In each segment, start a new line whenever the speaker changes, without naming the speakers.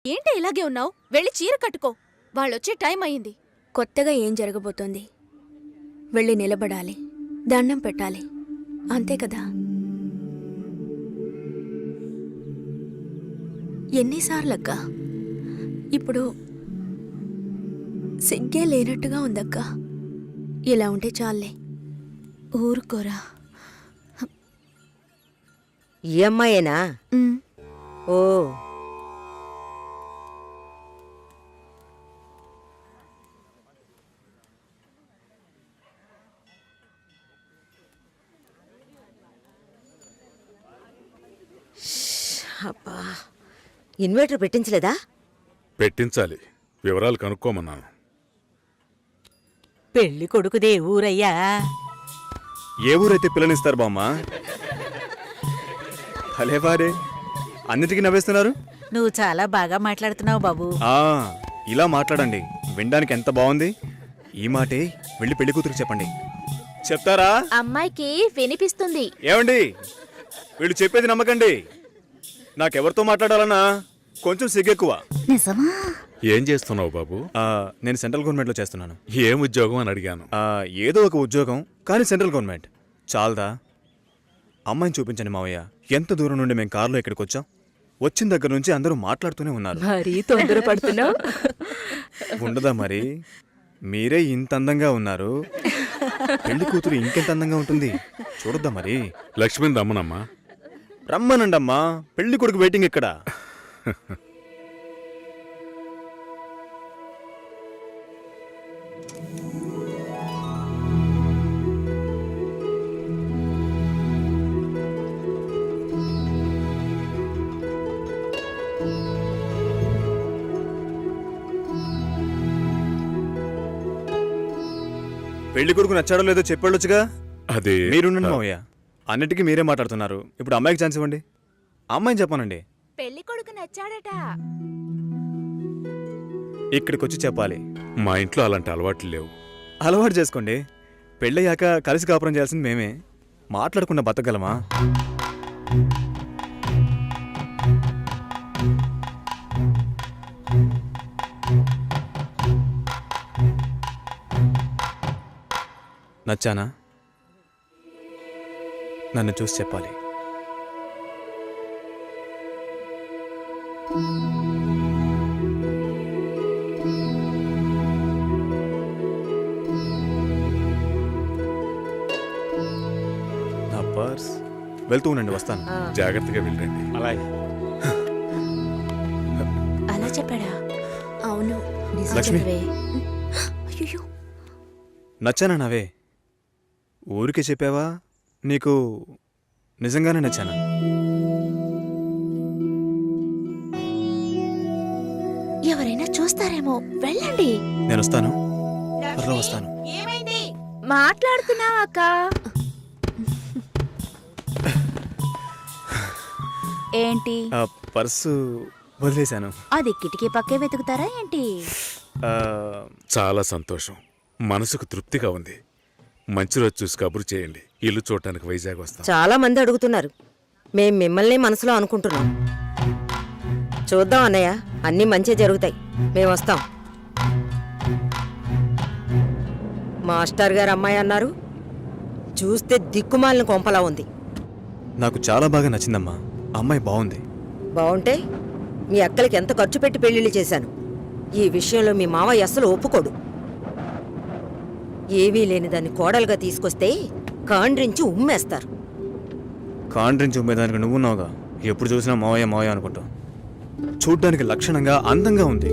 ఏంటి ఇలాగే ఉన్నావు? వెళ్ళి చీర కట్టుకో. వాళ్ళొచ్చే టైం అయింది.
కొత్తగా ఏం జరగబోతోంది? వెళ్ళి నిలబడాలి, దండం పెట్టాలి, అంతే కదా. ఎన్నిసార్లక్క? ఇప్పుడు సిగ్గే లేనట్టుగా ఉందక్క. ఇలా ఉంటే చాలే.
ఊరుకోరా.
ఈ అమ్మాయేనా? ఓ, అబ్బా, ఇన్వర్టర్ పెట్టించలేదా?
పెట్టించాలి. వివరాలు కనుక్కోమన్నాను.
పెళ్లి కొడుకుదే ఊరయ్యా?
ఏ ఊరైతే పిల్లనిస్తారు బామ్మ? భలేవారే, అన్నిటికీ నవ్వేస్తున్నారు.
నువ్వు చాలా బాగా మాట్లాడుతున్నావు బాబు.
ఇలా మాట్లాడండి, వినడానికి ఎంత బాగుంది. ఈ మాటే వెళ్ళి పెళ్లి కూతురికి చెప్పండి. చెప్తారా?
అమ్మాయికి వినిపిస్తుంది.
ఏమండి, వీళ్ళు చెప్పేది నమ్మకండి. నాకెవరితో మాట్లాడాలన్నా కొంచెం సిగ్గెక్కువ.
నిజమా?
ఏం చేస్తున్నావు బాబు?
నేను సెంట్రల్ గవర్నమెంట్లో చేస్తున్నాను.
ఏం ఉద్యోగం అని అడిగాను.
ఏదో ఒక ఉద్యోగం, కానీ సెంట్రల్ గవర్నమెంట్. చాలదా? అమ్మాయిని చూపించండి మావయ్య. ఎంత దూరం నుండి మేము కారులో ఇక్కడికి వచ్చాం. వచ్చిన దగ్గర నుంచి అందరూ మాట్లాడుతూనే ఉన్నారు.
మరీ తొందరపడుతున్నావు.
ఉండదా మరి? మీరే ఇంత అందంగా ఉన్నారు, పెళ్లి కూతురు ఇంకెంత అందంగా ఉంటుంది చూడొద్దా మరి?
లక్ష్మిని రమ్మనమ్మా.
రమ్మనండమ్మా, పెళ్లి కొడుకు వెయిటింగ్ ఇక్కడ. పెళ్లి కొడుకు నచ్చాడో లేదో చెప్పాడొచ్చుగా.
అది
మీరుండండి మావయ్య, అన్నిటికీ మీరే మాట్లాడుతున్నారు. ఇప్పుడు అమ్మాయికి ఛాన్స్ ఇవ్వండి. అమ్మాయిని చెప్పానండి.
పెళ్లి కొడుకు నచ్చాడట.
ఇక్కడికి వచ్చి చెప్పాలి.
మా ఇంట్లో అలాంటి అలవాట్లు లేవు.
అలవాటు చేసుకోండి. పెళ్ళయ్యాక కలిసి కాపురం చేయాల్సింది మేమే. మాట్లాడకుండా బతకగలమా? నచ్చానా? నన్ను చూసి చెప్పాలి. నా పర్స్. వెళ్తూ ఉండండి, వస్తాను.
జాగ్రత్తగా వెళ్ళండి.
అలాగే.
అలా చెప్పాడా?
అవును.
లక్ష్మి,
అయ్యో,
నచ్చానా నావే? ఊరికే చెప్పావా? నీకు నిజంగానే నచ్చానా?
ఎవరైనా చూస్తారేమో, వెళ్ళండి.
నేను వస్తాను, త్వరలో వస్తాను.
మాట్లాడుతున్నావా అక్క? ఏంటి?
పర్సు వదిలేశాను.
అది కిటికీ పక్కే వెతుకుతారా ఏంటి?
చాలా సంతోషం, మనసుకు తృప్తిగా ఉంది. మంచి రోజు చూసి కబురు చేయండి. ఇల్లు చూడటానికి వైజాగ్ వస్తాం.
చాలా మంది అడుగుతున్నారు. మేం మిమ్మల్ని మనసులో అనుకుంటున్నాం. చూద్దాం అన్నయ్య, అన్నీ మంచి జరుగుతాయి. మేము వస్తాం. మాస్టర్ గారు అమ్మాయి అన్నారు, చూస్తే దిక్కుమాలిన కొంపలా ఉంది.
నాకు చాలా బాగా నచ్చిందమ్మా. అమ్మాయి బాగుంది.
బాగుంటే మీ అక్కలకి ఎంత ఖర్చు పెట్టి పెళ్లిళ్ళు చేశాను. ఈ విషయంలో మీ మావయ్య అస్సలు ఒప్పుకోడు. ఏవీ లేని దాన్ని కోడలుగా తీసుకొస్తే కాండ్రించి ఉమ్మేస్తారు.
కాండ్రించి ఉమ్మేదానికి నువ్వున్నావుగా. ఎప్పుడు చూసినా మావయ్య మావయ్య అనుకుంటావు. చూడ్డానికి లక్షణంగా అందంగా ఉంది.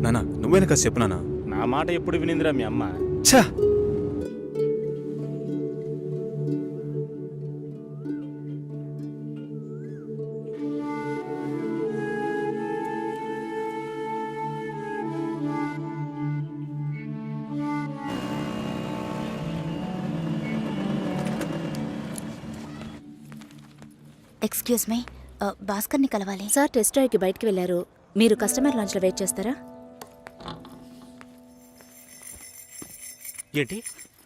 నానా, నువ్వేనా కాదు చెప్పు నానా.
నా మాట ఎప్పుడు వినిందిరా మీ అమ్మ?
ఛా!
ఎక్స్క్యూజ్ మీ, భాస్కర్ని కలవాలి. సార్ టెస్ట్ డ్రైవ్కి బయటికి వెళ్ళారు. మీరు కస్టమర్ లాంచ్లో వెయిట్ చేస్తారా?
ఏంటి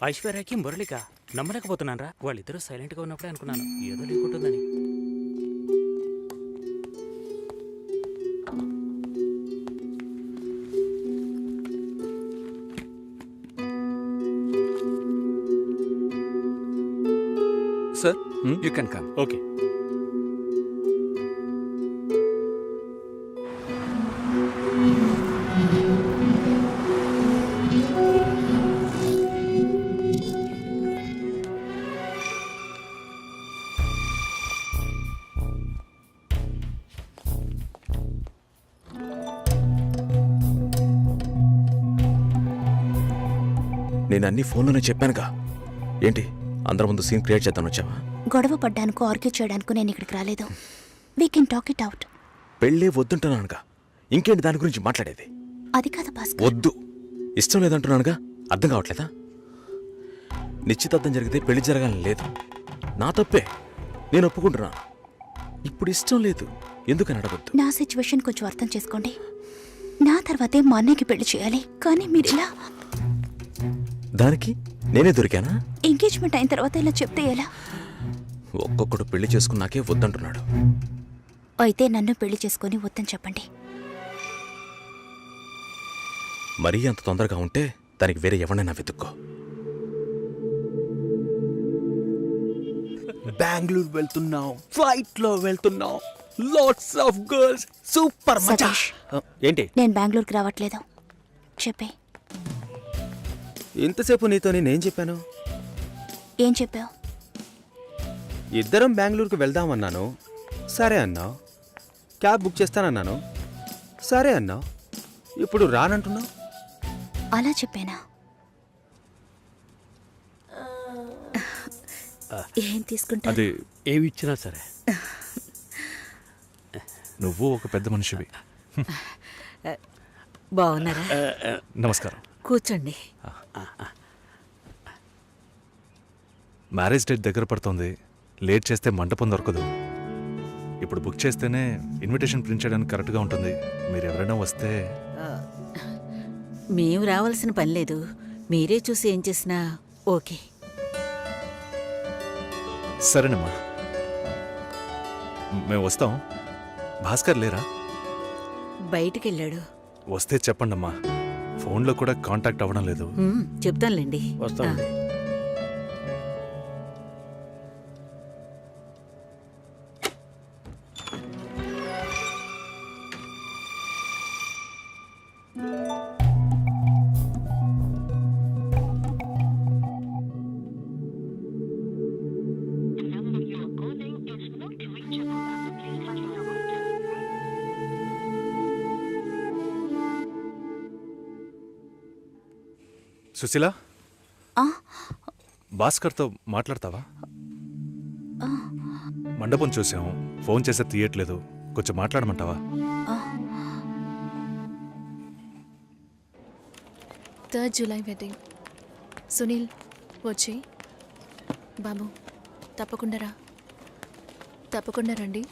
ఐశ్వర్యకి మురళిక? నమ్మలేకపోతున్నాను రా. వాళ్ళిద్దరూ సైలెంట్గా ఉన్నప్పుడే అనుకున్నాను ఏదో లేకుంటుందని.
You can come.
ఓకే.
నేను అన్ని ఫోన్లోనే చెప్పానుగా. ఏంటి అందరి ముందు సీన్ క్రియేట్ చేద్దాం వచ్చావా?
గొడవ పడ్డానుకో ఆర్గ్యూ చేయడానికి నేను ఇక్కడికి రాలేదు. We can talk it out.
పెళ్ళే వద్దుంటున్నానుగా, ఇంకేంటి దాని గురించి మాట్లాడేది?
అది కాదు భాస్కర్.
వద్దు, ఇష్టం లేదంటున్నానుగా. అర్థం కావట్లేదా? నిశ్చితార్థం జరిగితే పెళ్లి జరగాలని లేదు, నా తప్పే, నేను ఒప్పుకుంటున్నా. ఇప్పుడు ఇష్టం లేదు, ఎందుకని అడగొద్దు.
నా సిచ్యువేషన్ కొంచెం అర్థం చేసుకోండి. నా తర్వాతే మా అన్నయ్యకి పెళ్లి చేయాలి, కానీ మీరు ఇలా
దానికి నేనే దొరికానా?
ఎంగేజ్మెంట్ అయిన తర్వాత ఇలా చెప్తే ఎలా?
ఒక్కొక్కడు పెళ్లి చేసుకున్నాకే వద్దంటున్నాడు.
అయితే నన్ను పెళ్లి చేసుకొని వద్దని చెప్పండి.
మరీ అంత తొందరగా ఉంటే దానికి వేరే ఎవరినైనా వెతుక్కో.
బెంగళూరు వెళ్తున్నాం, ఫ్లైట్ లో వెళ్తున్నాం, లాట్స్ ఆఫ్ గర్ల్స్, సూపర్ మజా.
సతీష్,
ఏంటి
నేను బెంగళూరుకి రావట్లేదు. చెప్పే.
ఇంతసేపు నీతో నేనేం చెప్పాను?
ఏం చెప్పావు?
ఇద్దరం బెంగళూరుకు వెళ్దామన్నాను, సరే అన్నావు. క్యాబ్ బుక్ చేస్తానన్నాను, సరే అన్నావు. ఇప్పుడు రానంటున్నావు.
అలా చెప్పానా? ఏం తీసుకుంటా?
అది ఏమి ఇచ్చినా సరే.
నువ్వు ఒక పెద్ద మనిషివి.
బాగున్నారా?
నమస్కారం.
కూర్చోండి.
మ్యారేజ్ డేట్ దగ్గర పడుతోంది, లేట్ చేస్తే మంటపం దొరకదు. ఇప్పుడు బుక్ చేస్తేనే ఇన్విటేషన్ ప్రింట్ చేయడానికి కరెక్ట్గా ఉంటుంది. మీరు ఎవరైనా వస్తే.
మేము రావాల్సిన పని లేదు, మీరే చూసి ఏం చేసినా ఓకే.
సరేనమ్మా, మేము వస్తాం. భాస్కర్ లేరా?
బయటికెళ్ళాడు.
వస్తే చెప్పండమ్మా, ఫోన్లో కూడా కాంటాక్ట్ అవ్వడం లేదు.
చెప్తానులేండి.
వస్తామండి.
సుశీల,
ఆ,
భాస్కర్తో మాట్లాడతావా? మండపం చూసాం, ఫోన్ చేస్తే తీయట్లేదు, కొంచెం మాట్లాడమంటావా?
3rd July wedding. సునీల్ వచ్చి. బాబు తప్పకుండా రండి.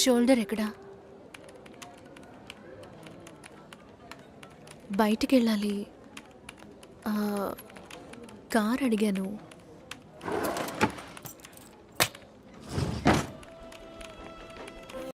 షోల్డర్ ఎక్కడా? బయటికి వెళ్ళాలి. కార్ అడిగాను,